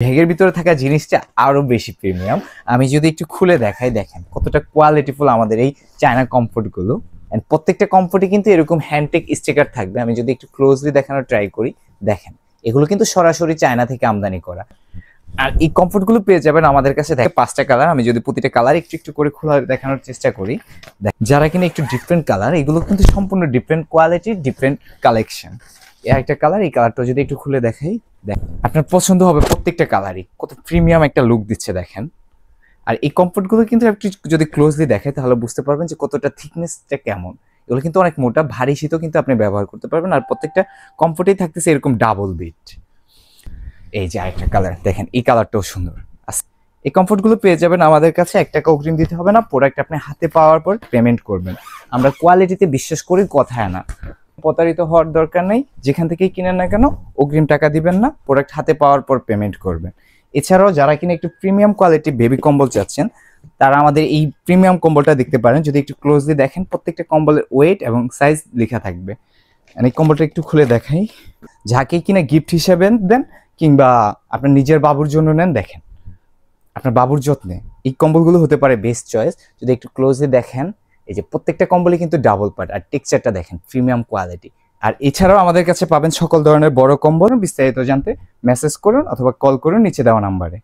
ব্যাগের ভিতরে থাকা জিনিসটা আরো বেশি প্রিমিয়াম। আমি যদি একটু খুলে দেখাই, দেখেন কতটা কোয়ালিটিফুল আমাদের এই চায়না কমফোর্ট গুলো। এন্ড প্রত্যেকটা কমফোর্টে কিন্তু এরকম হ্যান্ডটেক স্টিকার থাকবে। আমি যদি একটু ক্লোজলি দেখানোর ট্রাই করি, দেখেন এগুলো কিন্তু সরাসরি চায়না থেকে আমদানি করা। আর এই কমফোর্ট গুলো পেয়ে যাবেন আমাদের কাছে। দেখেন 5টা কালার, আমি যদি প্রতিটা কালার একটু একটু করে খোলা দেখানোর চেষ্টা করি, যারা কিনা একটু ডিফারেন্ট কালার, এগুলো কিন্তু সম্পূর্ণ ডিফারেন্ট কোয়ালিটি, ডিফারেন্ট কালেকশন। একটা কালার, এই কালারটা যদি একটু খুলে দেখাই, আপনার পছন্দ হবে প্রত্যেকটা কালারই। কত প্রিমিয়াম একটা লুক দিচ্ছে দেখেন। আর এই কমফোর্ট গুলো কিন্তু একটু যদি ক্লোজলি দেখে তাহলে বুঝতে পারবেন যে কতটা থিকনেসটা কেমন। এগুলো কিন্তু অনেক মোটা, ভারী শীতও কিন্তু আপনি ব্যবহার করতে পারবেন। আর প্রত্যেকটা কমফোর্টেই থাকতেছে এরকম ডাবল বিট। এই যে আরেকটা কালার দেখেন, এই কালারটাও সুন্দর। এই কমফোর্ট গুলো পেয়ে যাবেন আমাদের কাছে। 1 টাকা অগ্রিম দিতে হবে না, প্রোডাক্ট আপনি হাতে পাওয়ার পর পেমেন্ট করবেন। আমরা কোয়ালিটিতে বিশ্বাস করি, কথায় না। প্রতারিত হওয়ার দরকার নেই। যেখান থেকেই কিনেন না কেন অগ্রিম টাকা দিবেন না, প্রোডাক্ট হাতে পাওয়ার পর পেমেন্ট করবেন। এছাড়াও যারা কিনা একটু প্রিমিয়াম কোয়ালিটি বেবি কম্বল চাচ্ছেন, তারা আমাদের এই প্রিমিয়াম কম্বলটা দেখতে পারেন। যদি একটু ক্লোজলি দেখেন, প্রত্যেকটা কম্বলের ওয়েট এবং সাইজ লেখা থাকবে। এই কম্বলটা একটু খুলে দেখাই, যাকে কিনা গিফট হিসেবে দেন কিংবা আপনার নিজের বাবুর জন্য নেন, দেখেন আপনার বাবুর যত্নে এই কম্বলগুলো হতে পারে বেস্ট চয়েস। যদি একটু ক্লোজলি দেখেন, এই যে প্রত্যেকটা কম্বলই কিন্তু ডাবল পার্ট, আর টেক্সচারটা দেখেন প্রিমিয়াম কোয়ালিটি। আর এছাড়াও আমাদের কাছে পাবেন সকল ধরনের বড় কম্বল। বিস্তারিত জানতে মেসেজ করুন অথবা কল করুন নিচে দেওয়া নাম্বারে।